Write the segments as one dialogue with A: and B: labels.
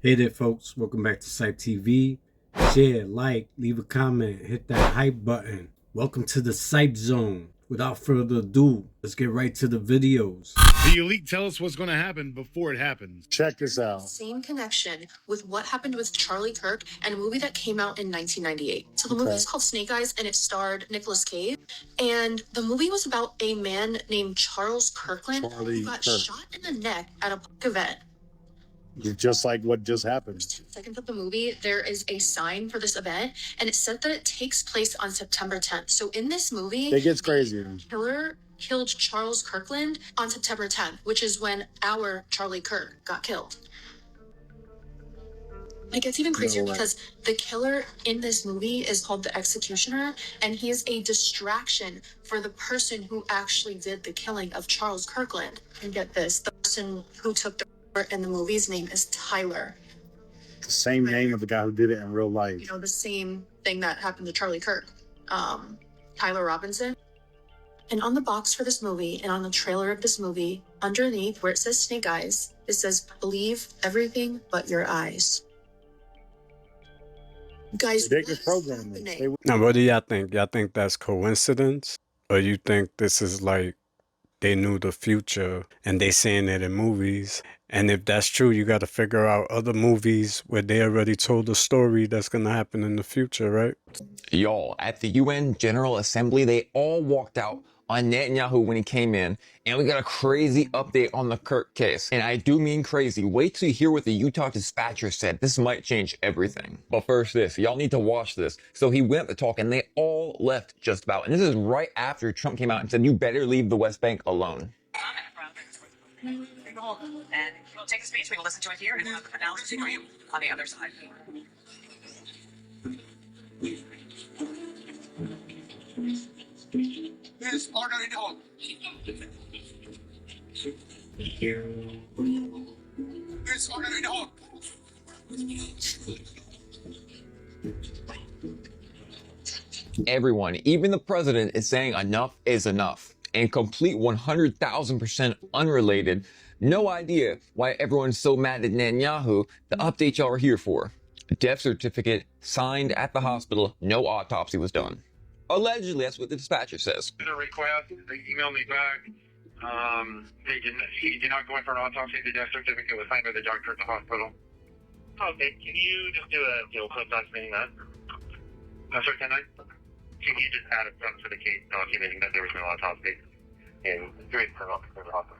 A: Hey there folks, welcome back to CYPTV. Share, like, leave a comment, hit that hype button. Welcome to the Cype Zone. Without further ado, let's get right to the videos.
B: The elite tell us what's going to happen before it happens.
C: Check this out.
D: Same connection with what happened with Charlie Kirk and a movie that came out in 1998. So the movie is called Snake Eyes and it starred Nicolas Cage. And the movie was about a man named Charles Kirkland who got shot in the neck at a park event.
C: Just like what just happened.
D: Second of the movie, there is a sign for this event, and it said that it takes place on September 10th. So in this movie,
C: It gets crazy.
D: The killer killed Charles Kirkland on September 10th, which is when our Charlie Kirk got killed. It gets even crazier because the killer in this movie is called the Executioner, and he is a distraction for the person who actually did the killing of Charles Kirkland. And get this, the person who took the in the movie's name is Tyler.
C: The same name of the guy who did it in real life.
D: You know, the same thing that happened to Charlie Kirk. Tyler Robinson. And on the box for this movie and on the trailer of this movie, underneath where it says Snake Eyes, it says, "Believe everything but your eyes." Guys,
C: Ridiculous programming.
A: Now, what do y'all think? Y'all think that's coincidence? Or you think this is like they knew the future and they saying it in movies? And if that's true, you got to figure out other movies where they already told a story that's going to happen in the future, right?
E: Y'all, at the UN General Assembly, they all walked out on Netanyahu when he came in, and we got a crazy update on the Kirk case. And I do mean crazy. Wait till you hear what the Utah dispatcher said. This might change everything. But first this, y'all need to watch this. So he went up to talk, and they all left just about. And this is right after Trump came out and said, "You better leave the West Bank alone."
F: And we'll take a speech, we will listen to it here, and we'll have the analysis for you on the other side.
G: This order in home. This order in home.
E: Everyone, even the president, is saying enough is enough. And complete 100,000% unrelated, no idea why everyone's so mad at Netanyahu, the update y'all are here for. Death certificate signed at the hospital, no autopsy was done. Allegedly, that's what the dispatcher says.
H: Did a request, they emailed me back. He did not go in for an autopsy. The death certificate was signed by the doctor at the hospital. Okay, can you just do a post documenting that? Sorry, 10-9? Can you just add a front to the case documenting that there was no autopsy and doing for the hospital?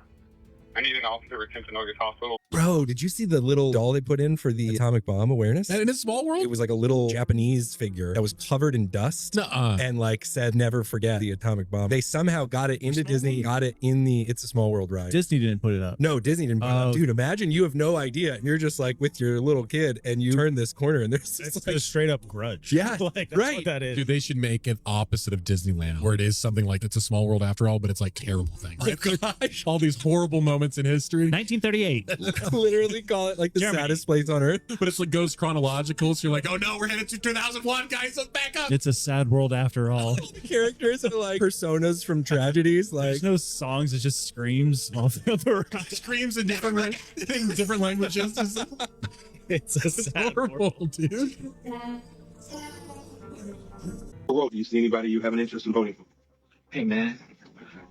H: I need an officer at Timpanogos Hospital.
I: Bro, did you see the little doll they put in for the atomic bomb awareness?
J: And in a small world?
I: It was like a little Japanese figure that was covered in dust and like said, "Never forget the atomic bomb." They somehow got it into Disney, got it in the It's a Small World ride.
J: Disney didn't put it up.
I: No, Disney didn't put it up. Dude, imagine you have no idea and you're just like with your little kid and you turn this corner and there's
J: It's
I: like
J: a straight up grudge.
I: Yeah,
J: like, that's
I: right.
J: what that is.
K: Dude, they should make an opposite of Disneyland, where it is something like It's a Small World after all, but it's like terrible things.
I: Oh, gosh.
K: All these horrible moments in history.
J: 1938.
I: Literally call it like the
J: Germany.
I: saddest place on earth.
K: But it's like goes chronological, so you're like, oh no, we're headed to 2001, guys, let's back up.
J: It's a sad world after all.
I: The characters are like personas from tragedies. Like
J: There's no songs, it's just screams all throughout the ride.
K: Screams in different languages.
J: It's a
K: It's
J: sad
K: horrible, dude.
L: World, do you see anybody you have an interest in voting for? Hey, man,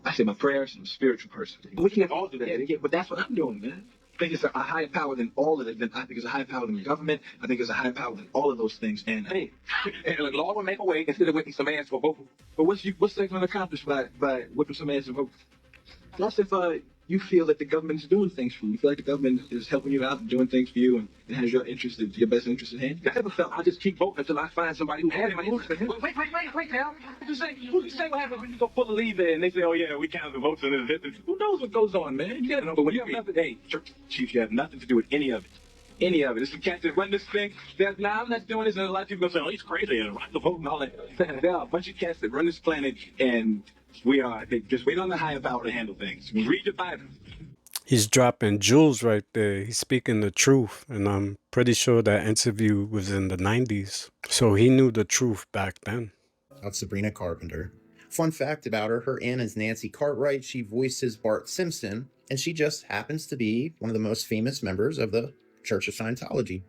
L: I say my prayers. I'm a spiritual person. We can't all do that. Yeah, but that's what I'm doing, man. I think it's a higher power than all of it. I think it's a higher power than government. I think it's a higher power than all of those things. And hey, and the Lord will make a way instead of whipping some ass for vote. But what's that going to accomplish by whipping some ass and vote? That's if you feel that the government is doing things for you. You feel like the government is helping you out and doing things for you and it has your interest, your best interest at hand. I never felt I just keep voting until I find somebody who has my interest at hand. Wait, now. Who say what happens when you go pull a lever and they say, "Oh yeah, we count the votes and who knows what goes on, man? You gotta know. But when you have nothing, hey, church chief, you have nothing to do with any of it. Any of it. It's the cats that run this thing. Now I'm not doing this, and a lot of people gonna say, "Oh, he's crazy and run the vote and all that." There are a bunch of cats that run this planet, and they just wait on the higher power to handle things. Read your Bible.
A: He's dropping jewels right there. He's speaking the truth. And I'm pretty sure that interview was in the 90s. So he knew the truth back then.
M: Of Sabrina Carpenter. Fun fact about her, her aunt is Nancy Cartwright. She voices Bart Simpson, and she just happens to be one of the most famous members of the Church of Scientology,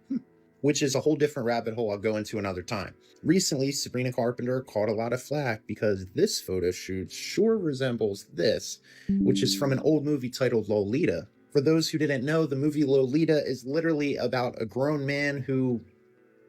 M: which is a whole different rabbit hole I'll go into another time. Recently, Sabrina Carpenter caught a lot of flack because this photo shoot sure resembles this, which is from an old movie titled Lolita. For those who didn't know, the movie Lolita is literally about a grown man who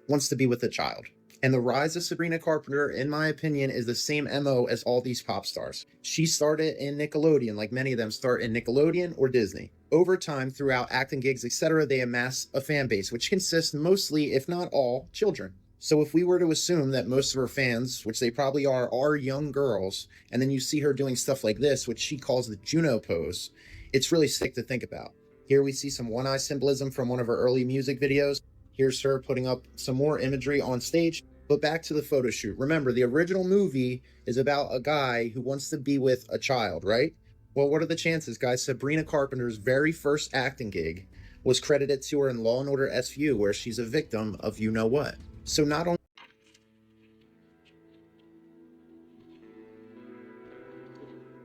M: wants to be with a child. And the rise of Sabrina Carpenter, in my opinion, is the same MO as all these pop stars. She started in Nickelodeon, like many of them start in Nickelodeon or Disney. Over time, throughout acting gigs, etc., they amass a fan base, which consists mostly, if not all, children. So if we were to assume that most of her fans, which they probably are young girls, and then you see her doing stuff like this, which she calls the Juno pose, it's really sick to think about. Here we see some one-eye symbolism from one of her early music videos. Here's her putting up some more imagery on stage. But back to the photo shoot. Remember, the original movie is about a guy who wants to be with a child, right? Well, what are the chances, guys? Sabrina Carpenter's very first acting gig was credited to her in Law & Order SVU, where she's a victim of you-know-what. So not only...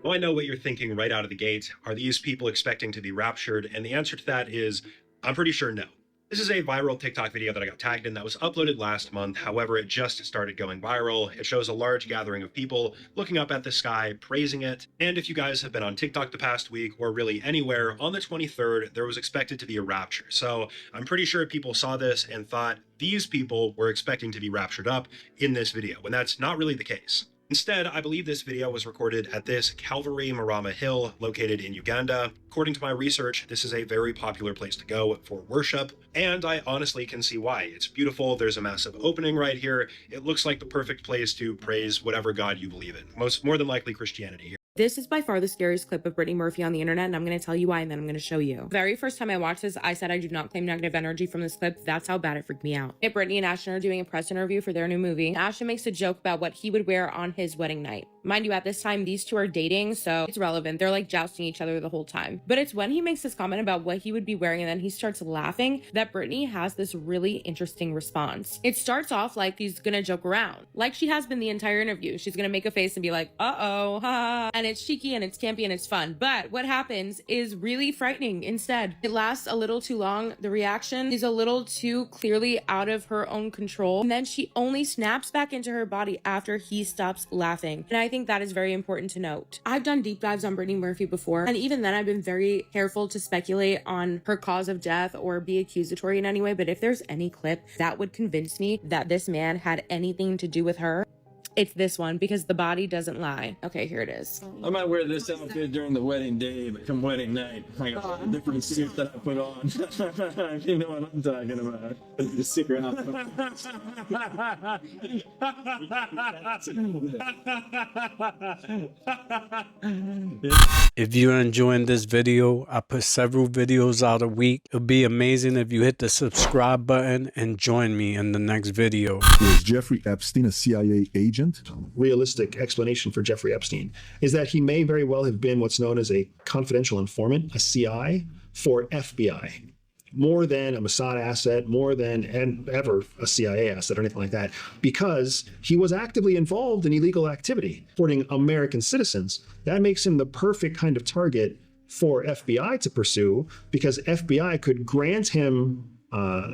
N: Well, I know what you're thinking right out of the gate. Are these people expecting to be raptured? And the answer to that is, I'm pretty sure no. This is a viral TikTok video that I got tagged in that was uploaded last month. However, it just started going viral. It shows a large gathering of people looking up at the sky, praising it. And if you guys have been on TikTok the past week, or really anywhere, on the 23rd, there was expected to be a rapture. So I'm pretty sure people saw this and thought these people were expecting to be raptured up in this video, when that's not really the case. Instead, I believe this video was recorded at this Calvary Marama Hill located in Uganda. According to my research, this is a very popular place to go for worship, and I honestly can see why. It's beautiful, there's a massive opening right here. It looks like the perfect place to praise whatever God you believe in, more than likely Christianity here.
O: This is by far the scariest clip of Brittany Murphy on the internet, and I'm going to tell you why, and then I'm going to show you. The very first time I watched this, I said I do not claim negative energy from this clip. That's how bad it freaked me out. Brittany and Ashton are doing a press interview for their new movie. Ashton makes a joke about what he would wear on his wedding night. Mind you, at this time, these two are dating, so it's relevant. They're like jousting each other the whole time. But it's when he makes this comment about what he would be wearing and then he starts laughing that Brittany has this really interesting response. It starts off like he's gonna joke around, like she has been the entire interview. She's gonna make a face and be like, uh-oh, ha, and it's cheeky and it's campy and it's fun. But what happens is really frightening instead. It lasts a little too long. The reaction is a little too clearly out of her own control. And then she only snaps back into her body after he stops laughing. And I think that is very important to note. I've done deep dives on Brittany Murphy before, and even then I've been very careful to speculate on her cause of death or be accusatory in any way. But if there's any clip that would convince me that this man had anything to do with her, it's this one, because the body doesn't lie. Okay, here it is.
P: I might wear this outfit during the wedding day, but come wedding night, I got a different suit that I put on. You know what I'm talking about. Just stick around.
A: If you're enjoying this video, I put several videos out a week. It'll be amazing if you hit the subscribe button and join me in the next video.
Q: Was Jeffrey Epstein a CIA agent?
R: Realistic explanation for Jeffrey Epstein is that he may very well have been what's known as a confidential informant, a CI, for FBI. More than a Mossad asset, more than ever a CIA asset or anything like that, because he was actively involved in illegal activity, supporting American citizens. That makes him the perfect kind of target for FBI to pursue, because FBI could grant him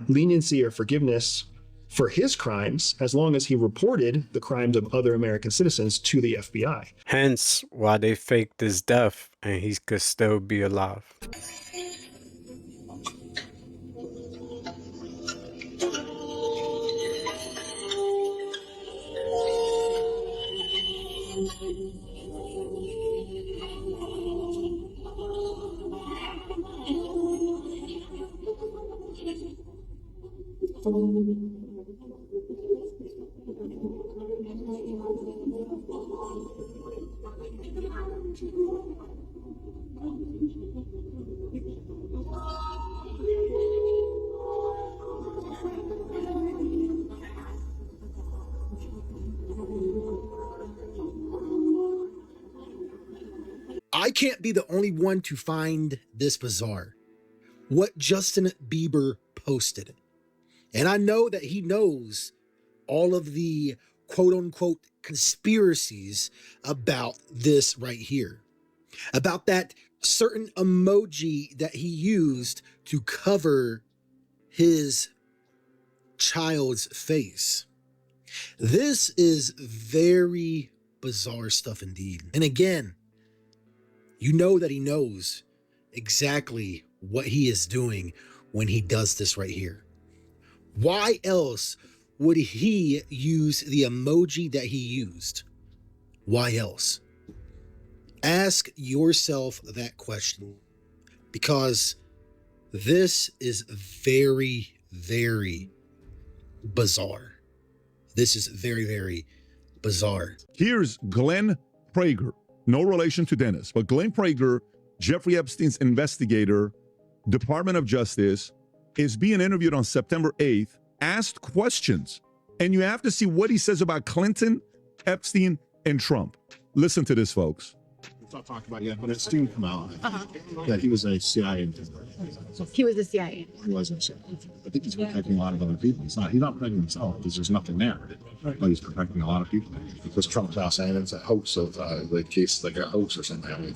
R: leniency or forgiveness for his crimes as long as he reported the crimes of other American citizens to the FBI.
A: Hence why they faked his death and he could still be alive.
S: I can't be the only one to find this bizarre. What Justin Bieber posted. And I know that he knows all of the quote unquote conspiracies about this right here. About that certain emoji that he used to cover his child's face. This is very bizarre stuff indeed. And again, you know that he knows exactly what he is doing when he does this right here. Why else would he use the emoji that he used? Why else? Ask yourself that question, because this is very, very bizarre. This is very, very bizarre.
Q: Here's Glenn Prager, no relation to Dennis, but Glenn Prager, Jeffrey Epstein's investigator, Department of Justice, is being interviewed on September 8th, asked questions, and you have to see what he says about Clinton, Epstein, and Trump. Listen to this, folks.
C: It's not talked about yet, but it's soon come out that he was a CIA.
T: He was a CIA.
C: He was a CIA. I think he's protecting a lot of other people. He's not protecting himself because there's nothing there, but he's protecting a lot of people. Because Trump's now saying it's a hoax of the case, like a hoax or something. I mean,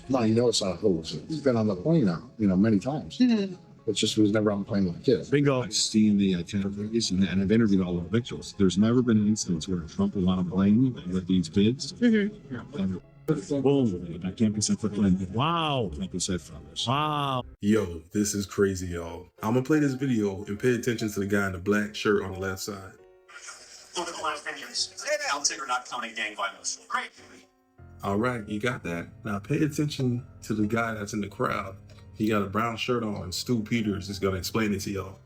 C: no, you know it's not a hoax. He's been on the plane now, many times. It's just he was never on the plane with a kid.
R: Bingo.
C: I've seen the interviews and I've interviewed all the victims. There's never been an instance where Trump was on a plane with these bids. And boom, that can't be said for Clinton.
R: Wow.
C: Can't be said for others.
R: Wow.
U: Yo, this is crazy, y'all. I'm gonna play this video and pay attention to the guy in the black shirt on the left side.
G: Political opinions. I'll take her not counting gang violence. Great.
U: All right, you got that. Now pay attention to the guy that's in the crowd. He got a brown shirt on. Stu Peters is gonna explain it to y'all.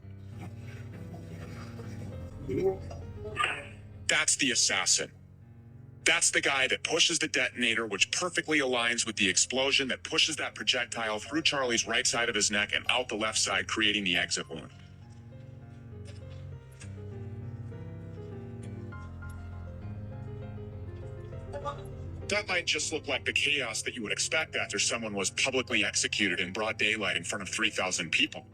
V: That's the assassin. That's the guy that pushes the detonator, which perfectly aligns with the explosion that pushes that projectile through Charlie's right side of his neck and out the left side, creating the exit wound. That might just look like the chaos that you would expect after someone was publicly executed in broad daylight in front of 3,000 people.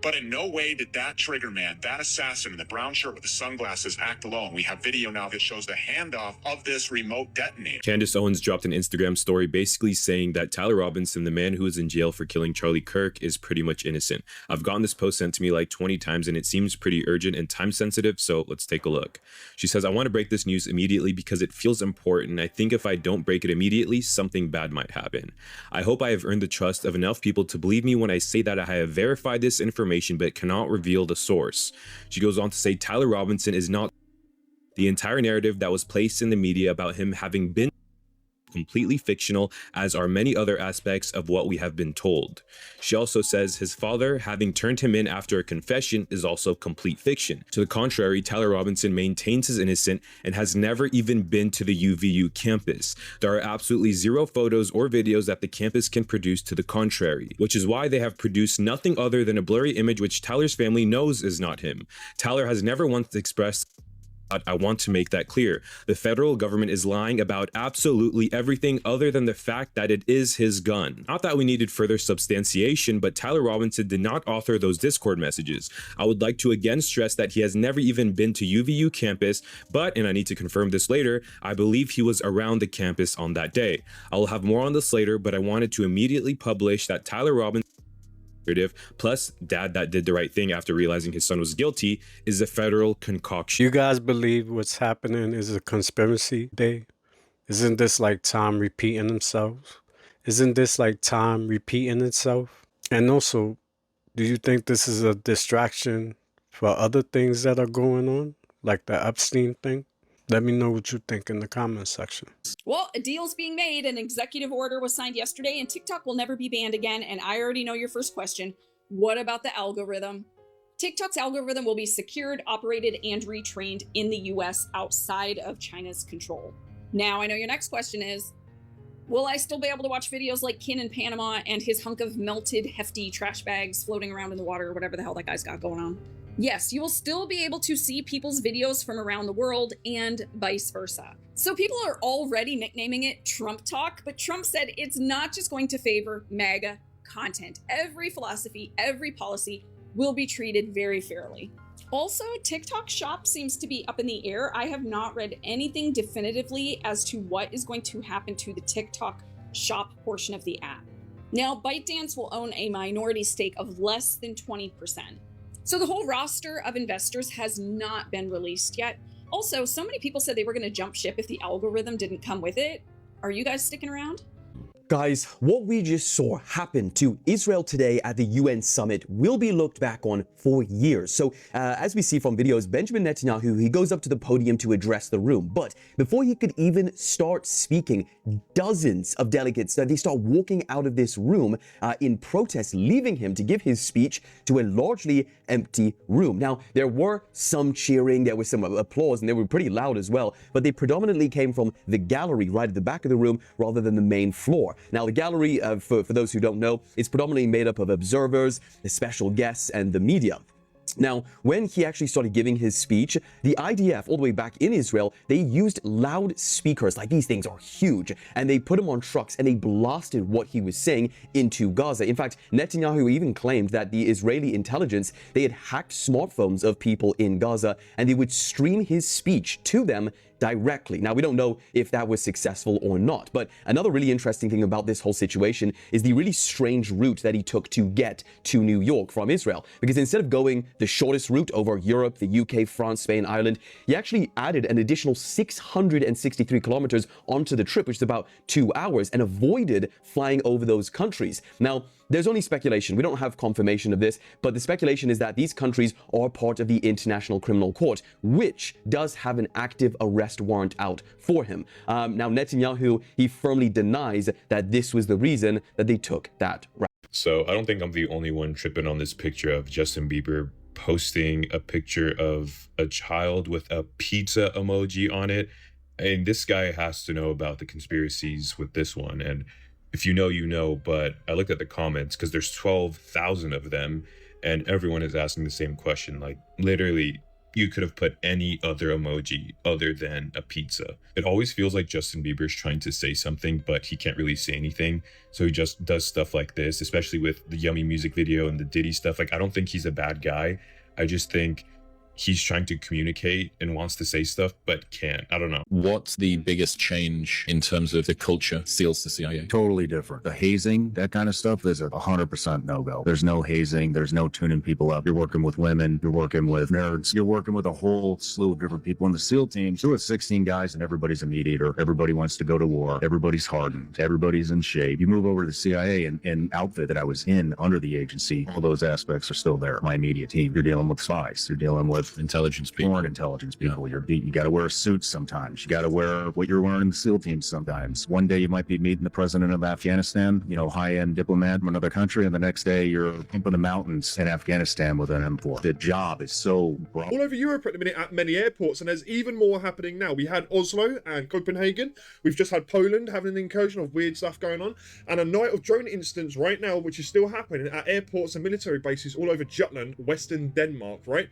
V: But in no way did that trigger man, that assassin in the brown shirt with the sunglasses, act alone. We have video now that shows the handoff of this remote detonator.
W: Candace Owens dropped an Instagram story basically saying that Tyler Robinson, the man who was in jail for killing Charlie Kirk, is pretty much innocent. I've gotten this post sent to me like 20 times and it seems pretty urgent and time sensitive, so let's take a look. She says, I want to break this news immediately because it feels important. I think if I don't break it immediately, something bad might happen. I hope I have earned the trust of enough people to believe me when I say that I have verified this information but cannot reveal the source. She goes on to say Tyler Robinson is not the entire narrative that was placed in the media about him having been completely fictional, as are many other aspects of what we have been told. She also says his father having turned him in after a confession is also complete fiction. To the contrary, Tyler Robinson maintains his innocence and has never even been to the UVU campus. There are absolutely zero photos or videos that the campus can produce to the contrary, which is why they have produced nothing other than a blurry image which Tyler's family knows is not him. Tyler has never once expressed. I want to make that clear. The federal government is lying about absolutely everything other than the fact that it is his gun. Not that we needed further substantiation, but Tyler Robinson did not author those Discord messages. I would like to again stress that he has never even been to UVU campus, but, and I need to confirm this later, I believe he was around the campus on that day. I will have more on this later, but I wanted to immediately publish that Tyler Robinson plus dad that did the right thing after realizing his son was guilty is a federal concoction.
A: You guys believe what's happening is a conspiracy day? Isn't this like time repeating themselves? Isn't this like time repeating itself? And also, do you think this is a distraction for other things that are going on, like the Epstein thing? Let me know what you think in the comment section.
X: Well, a deal's being made. An executive order was signed yesterday and TikTok will never be banned again. And I already know your first question. What about the algorithm? TikTok's algorithm will be secured, operated, and retrained in the US outside of China's control. Now, I know your next question is, will I still be able to watch videos like Kin in Panama and his hunk of melted, hefty trash bags floating around in the water or whatever the hell that guy's got going on? Yes, you will still be able to see people's videos from around the world and vice versa. So people are already nicknaming it Trump Talk, but Trump said it's not just going to favor MAGA content. Every philosophy, every policy will be treated very fairly. Also, TikTok Shop seems to be up in the air. I have not read anything definitively as to what is going to happen to the TikTok Shop portion of the app. Now, ByteDance will own a minority stake of less than 20%. So the whole roster of investors has not been released yet. Also, so many people said they were going to jump ship if the algorithm didn't come with it. Are you guys sticking around?
B: Guys, what we just saw happen to Israel today at the UN summit will be looked back on for years. So as we see from videos, Benjamin Netanyahu, he goes up to the podium to address the room. But before he could even start speaking, dozens of delegates, they start walking out of this room in protest, leaving him to give his speech to a largely empty room. Now, there were some cheering, there was some applause, and they were pretty loud as well, but they predominantly came from the gallery right at the back of the room rather than the main floor. Now, the gallery, for those who don't know, is predominantly made up of observers, the special guests, and the media. Now, when he actually started giving his speech, the IDF, all the way back in Israel, they used loud speakers, like these things are huge, and they put them on trucks and they blasted what he was saying into Gaza. In fact, Netanyahu even claimed that the Israeli intelligence, they had hacked smartphones of people in Gaza and they would stream his speech to them directly. Now, we don't know if that was successful or not, but another really interesting thing about this whole situation is the really strange route that he took to get to New York from Israel. Because instead of going the shortest route over Europe, the UK, France, Spain, Ireland, he actually added an additional 663 kilometers onto the trip, which is about 2 hours, and avoided flying over those countries. Now, there's only speculation. We don't have confirmation of this, but the speculation is that these countries are part of the International Criminal Court, which does have an active arrest warrant out for him. Now, Netanyahu, he firmly denies that this was the reason that they took that route.
W: So I don't think I'm the only one tripping on this picture of Justin Bieber posting a picture of a child with a pizza emoji on it. And this guy has to know about the conspiracies with this one. And if you know, you know, but I looked at the comments because there's 12,000 of them and everyone is asking the same question. Like, literally, you could have put any other emoji other than a pizza. It always feels like Justin Bieber's trying to say something, but he can't really say anything. So he just does stuff like this, especially with the Yummy music video and the Diddy stuff. Like, I don't think he's a bad guy. I just think he's trying to communicate and wants to say stuff, but can't. I don't know.
K: What's the biggest change in terms of the culture seals the CIA?
D: Totally different. The hazing, that kind of stuff, is a 100% no-go. There's no hazing. There's no tuning people up. You're working with women. You're working with nerds. You're working with a whole slew of different people. In the SEAL team, there was 16 guys and everybody's a meat eater. Everybody wants to go to war. Everybody's hardened. Everybody's in shape. You move over to the CIA and outfit that I was in under the agency, all those aspects are still there. My immediate team, you're dealing with spies. You're dealing with
K: intelligence people.
D: Foreign intelligence people. You got to wear suits sometimes. You got to wear what you're wearing in the SEAL team sometimes. One day you might be meeting the president of Afghanistan, you know, high-end diplomat from another country, and the next day you're up in the mountains in Afghanistan with an M4. The job is so broad.
E: All over Europe at the minute at many airports, and there's even more happening now. We had Oslo and Copenhagen. We've just had Poland having an incursion of weird stuff going on, and a night of drone incidents right now, which is still happening at airports and military bases all over Jutland, Western Denmark, right?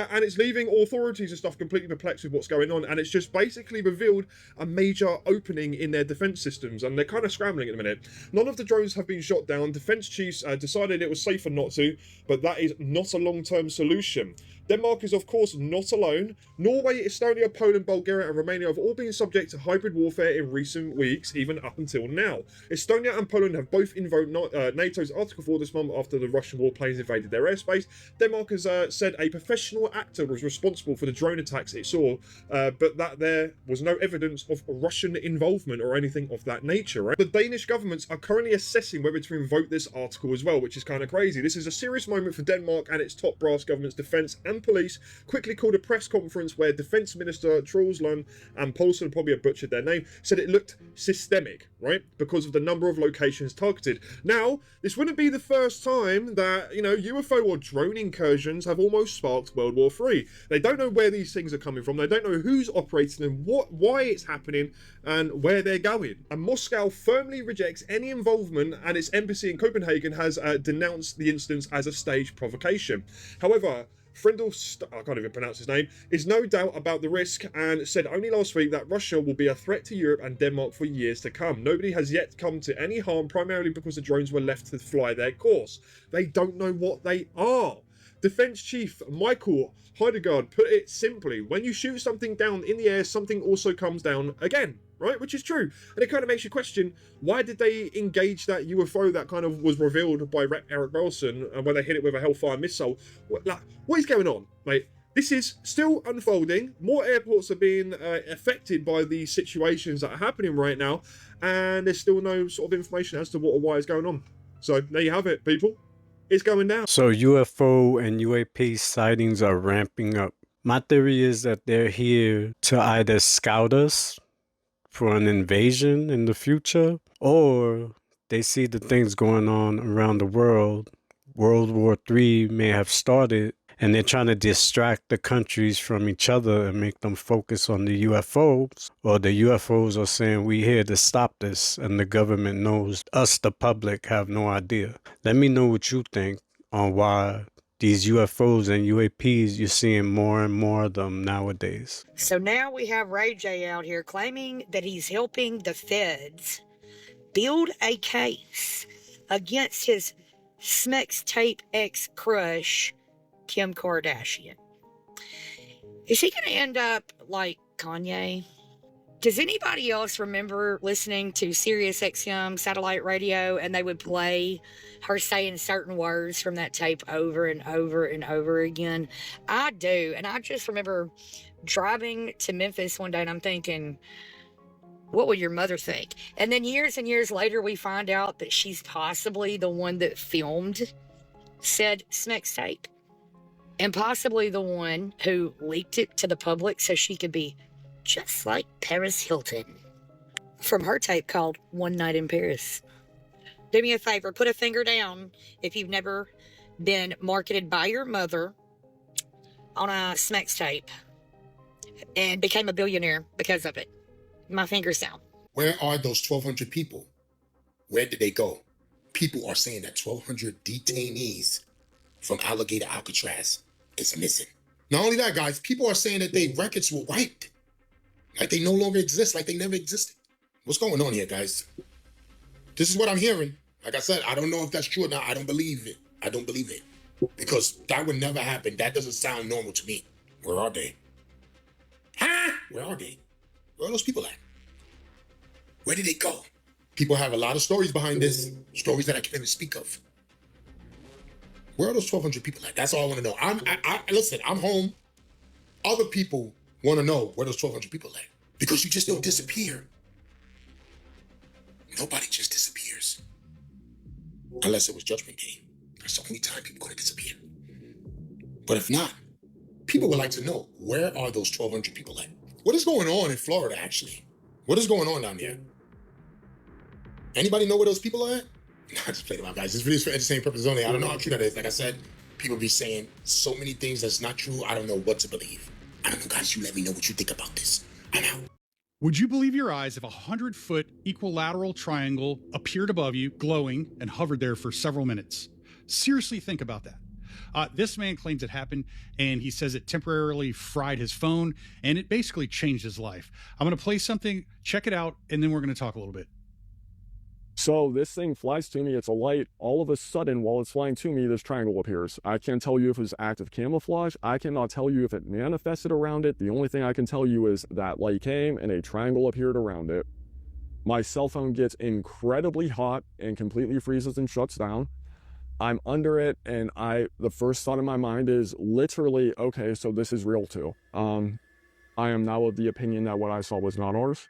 E: And it's leaving authorities and stuff completely perplexed with what's going on, and it's just basically revealed a major opening in their defense systems, and they're kind of scrambling at the minute. None of the drones have been shot down. Defense chiefs decided it was safer not to, but that is not a long-term solution. Denmark is of course not alone. Norway, Estonia, Poland, Bulgaria and Romania have all been subject to hybrid warfare in recent weeks, even up until now. Estonia and Poland have both invoked NATO's Article 4 this month after the Russian warplanes invaded their airspace. Denmark has said a professional actor was responsible for the drone attacks it saw, but that there was no evidence of Russian involvement or anything of that nature. Right? The Danish governments are currently assessing whether to invoke this article as well, which is kind of crazy. This is a serious moment for Denmark and its top brass government's defence and police quickly called a press conference where Defence Minister Troels Lund and Poulsen, probably have butchered their name, said it looked systemic, right? Because of the number of locations targeted. Now, this wouldn't be the first time that, you know, UFO or drone incursions have almost sparked World War III. They don't know where these things are coming from. They don't know who's operating them, why it's happening, and where they're going. And Moscow firmly rejects any involvement, and its embassy in Copenhagen has denounced the incidents as a staged provocation. However, Frendel, I can't even pronounce his name, is no doubt about the risk and said only last week that Russia will be a threat to Europe and Denmark for years to come. Nobody has yet come to any harm, primarily because the drones were left to fly their course. They don't know what they are. Defense Chief Michael Heidegard put it simply: when you shoot something down in the air, something also comes down again, right? Which is true. And it kind of makes you question, why did they engage that UFO that kind of was revealed by Eric Belson when they hit it with a Hellfire missile? What is going on, mate? This is still unfolding. More airports are being affected by these situations that are happening right now, and there's still no sort of information as to what or why is going on. So there you have it, people. It's going down.
A: So UFO and UAP sightings are ramping up. My theory is that they're here to either scout us for an invasion in the future, or they see the things going on around the world. World War III may have started, and they're trying to distract the countries from each other and make them focus on the UFOs, or the UFOs are saying we here to stop this, and the government knows us, the public, have no idea. Let me know what you think on why these UFOs and UAPs, you're seeing more and more of them nowadays.
F: So now we have Ray J out here claiming that he's helping the feds build a case against his Smex tape ex-crush, Kim Kardashian. Is he going to end up like Kanye? Does anybody else remember listening to Sirius XM satellite radio and they would play her saying certain words from that tape over and over and over again? I do. And I just remember driving to Memphis one day and I'm thinking, what would your mother think? And then years and years later, we find out that she's possibly the one that filmed said Smex tape. And possibly the one who leaked it to the public so she could be just like Paris Hilton from her tape called One Night in Paris. Do me a favor, put a finger down if you've never been marketed by your mother on a Smex tape and became a billionaire because of it. My finger's down.
H: Where are those 1,200 people? Where did they go? People are saying that 1,200 detainees from Alligator Alcatraz is missing. Not only that, guys, people are saying that their records were wiped. Like they no longer exist, like they never existed. What's going on here, guys? This is what I'm hearing. Like I said, I don't know if that's true or not. I don't believe it. I don't believe it. Because that would never happen. That doesn't sound normal to me. Where are they? Huh? Where are they? Where are those people at? Where did they go? People have a lot of stories behind this. Stories that I can't even speak of. Where are those 1,200 people at? That's all I want to know. Listen, I'm home. Other people want to know where those 1,200 people at. Because you just don't disappear. Nobody just disappears. Unless it was Judgment Day. That's the only time people are going to disappear. But if not, people would like to know, where are those 1,200 people at? What is going on in Florida, actually? What is going on down there? Anybody know where those people are at? No, I just played about, guys. This video is for entertainment purposes only. I don't know how true that is. Like I said, people be saying so many things that's not true. I don't know what to believe. I don't know, guys. You let me know what you think about this. I'm out.
I: Would you believe your eyes if a 100-foot equilateral triangle appeared above you, glowing, and hovered there for several minutes? Seriously, think about that. This man claims it happened, and he says it temporarily fried his phone, and it basically changed his life. I'm going to play something, check it out, and then we're going to talk a little bit.
J: So this thing flies to me, it's a light. All of a sudden, while it's flying to me, this triangle appears. I can't tell you if it was active camouflage. I cannot tell you if it manifested around it. The only thing I can tell you is that light came and a triangle appeared around it. My cell phone gets incredibly hot and completely freezes and shuts down. I'm under it, and the first thought in my mind is literally, okay, so this is real too. I am now of the opinion that what I saw was not ours.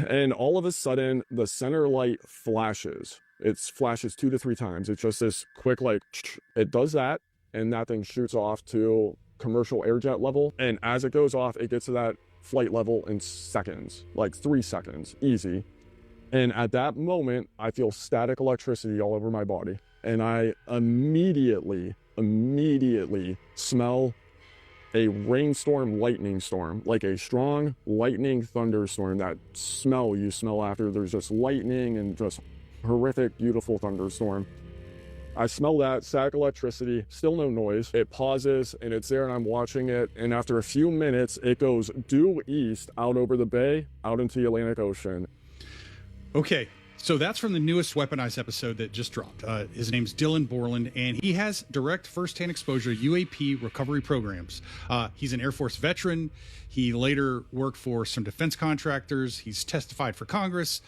J: And all of a sudden, the center light flashes. It flashes 2 to 3 times. It's just this quick, like, it does that, and that thing shoots off to commercial airjet level. And as it goes off, it gets to that flight level in seconds, like 3 seconds, easy. And at that moment, I feel static electricity all over my body. And I immediately smell a rainstorm, lightning storm, like a strong lightning thunderstorm. That smell you smell after there's just lightning and just horrific, beautiful thunderstorm. I smell that, static electricity, still no noise. It pauses and it's there and I'm watching it. And after a few minutes, it goes due east out over the bay, out into the Atlantic Ocean.
I: Okay, So that's from the newest Weaponized episode that just dropped. His name's Dylan Borland, and he has direct firsthand exposure to UAP recovery programs. He's an Air Force veteran. He later worked for some defense contractors. He's testified for Congress.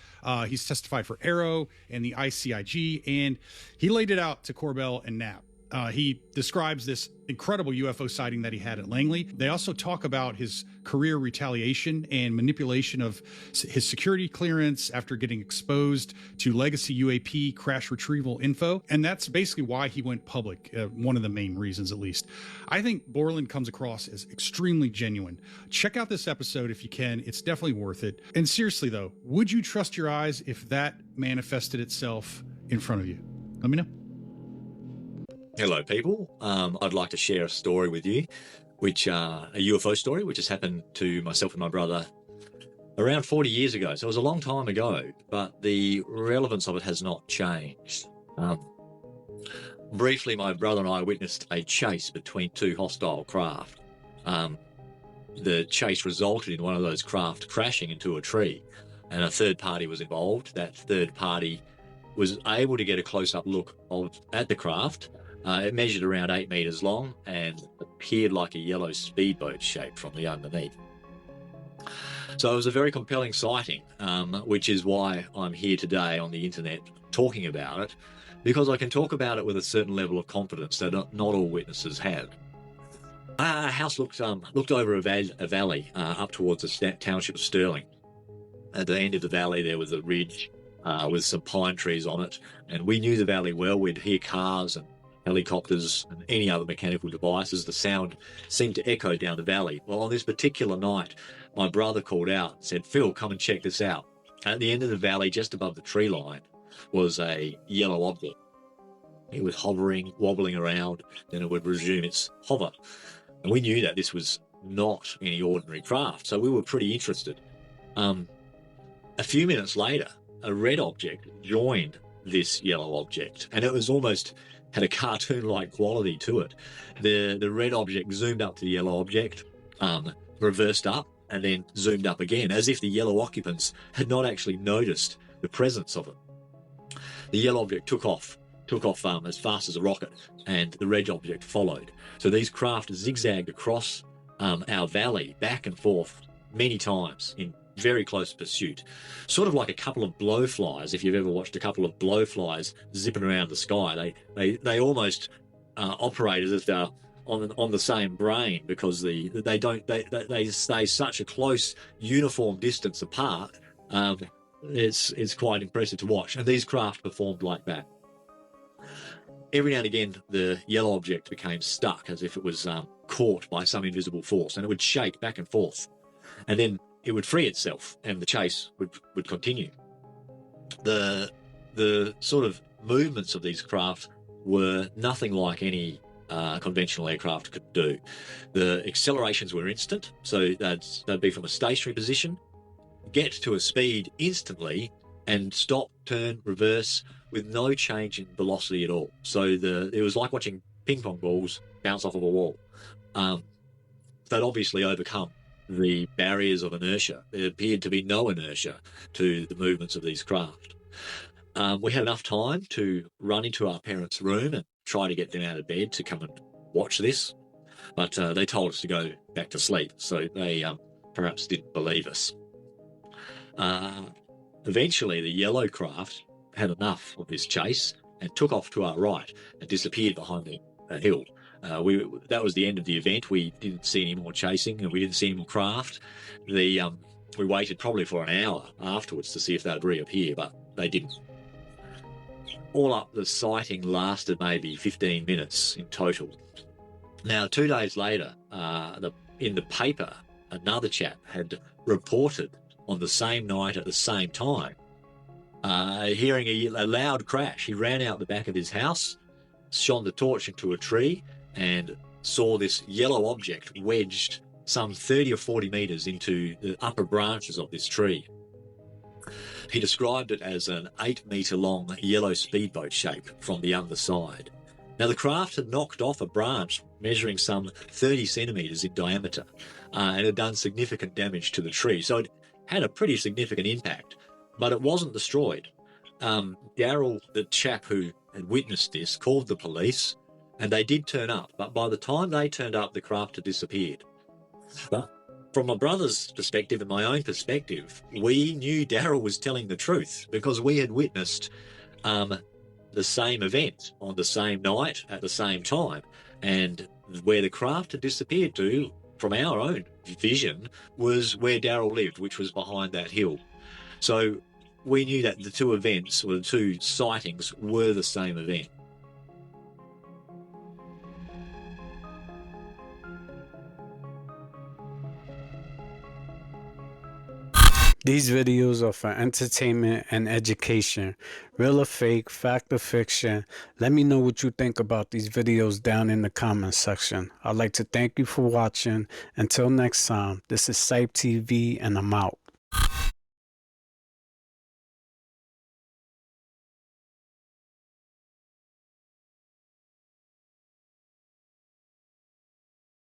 I: He's testified for Arrow and the ICIG, and he laid it out to Corbell and Knapp. He describes this incredible UFO sighting that he had at Langley. They also talk about his career retaliation and manipulation of his security clearance after getting exposed to legacy UAP crash retrieval info. And that's basically why he went public, one of the main reasons at least. I think Borland comes across as extremely genuine. Check out this episode if you can. It's definitely worth it. And seriously though, would you trust your eyes if that manifested itself in front of you? Let me know.
L: Hello, people. I'd like to share a story with you, which a UFO story, which has happened to myself and my brother around 40 years ago. So it was a long time ago, but the relevance of it has not changed. Briefly, my brother and I witnessed a chase between two hostile craft. The chase resulted in one of those craft crashing into a tree, and a third party was involved. That third party was able to get a close-up look at the craft. It measured around 8 meters long and appeared like a yellow speedboat shape from the underneath. So it was a very compelling sighting, which is why I'm here today on the internet talking about it, because I can talk about it with a certain level of confidence that not all witnesses have. Our house looked over a valley up towards the township of Sterling. At the end of the valley there was a ridge with some pine trees on it, and we knew the valley well. We'd hear cars and helicopters and any other mechanical devices. The sound seemed to echo down the valley. Well, on this particular night, my brother called out and said, "Phil, come and check this out." At the end of the valley, just above the tree line, was a yellow object. It was hovering, wobbling around, then it would resume its hover. And we knew that this was not any ordinary craft, so we were pretty interested. A few minutes later, a red object joined this yellow object, and it was almost had a cartoon-like quality to it. The red object zoomed up to the yellow object, reversed up, and then zoomed up again, as if the yellow occupants had not actually noticed the presence of it. The yellow object took off as fast as a rocket, and the red object followed. So these craft zigzagged across our valley, back and forth, many times in very close pursuit, sort of like a couple of blowflies. If you've ever watched a couple of blowflies zipping around the sky, they almost operate as if they're on the same brain, because they stay such a close uniform distance apart. It's quite impressive to watch, and these craft performed like that. Every now and again, the yellow object became stuck, as if it was caught by some invisible force, and it would shake back and forth, and then it would free itself and the chase would continue. The sort of movements of these craft were nothing like any conventional aircraft could do. The accelerations were instant, so they'd be from a stationary position, get to a speed instantly, and stop, turn, reverse with no change in velocity at all. So it was like watching ping pong balls bounce off of a wall. They'd obviously overcome the barriers of inertia. There appeared to be no inertia to the movements of these craft. We had enough time to run into our parents' room and try to get them out of bed to come and watch this, but they told us to go back to sleep, so they perhaps didn't believe us. Eventually, the yellow craft had enough of this chase and took off to our right and disappeared behind a hill. That was the end of the event. We didn't see any more chasing, and we didn't see any more craft. We waited probably for an hour afterwards to see if they'd reappear, but they didn't. All up, the sighting lasted maybe 15 minutes in total. Now, 2 days later, in the paper, another chap had reported on the same night at the same time, hearing a loud crash. He ran out the back of his house, shone the torch into a tree, and saw this yellow object wedged some 30 or 40 meters into the upper branches of this tree. He described it as an 8-meter long yellow speedboat shape from the underside. Now, the craft had knocked off a branch measuring some 30 centimeters in diameter, and had done significant damage to the tree. So it had a pretty significant impact, but it wasn't destroyed. Daryl, the chap who had witnessed this, called the police, and they did turn up. But by the time they turned up, the craft had disappeared. But from my brother's perspective and my own perspective, we knew Daryl was telling the truth because we had witnessed the same event on the same night at the same time. And where the craft had disappeared to, from our own vision, was where Daryl lived, which was behind that hill. So we knew that the two events, or the two sightings, were the same event.
A: These videos are for entertainment and education. Real or fake, fact or fiction. Let me know what you think about these videos down in the comments section. I'd like to thank you for watching. Until next time, this is CYPTV and I'm out.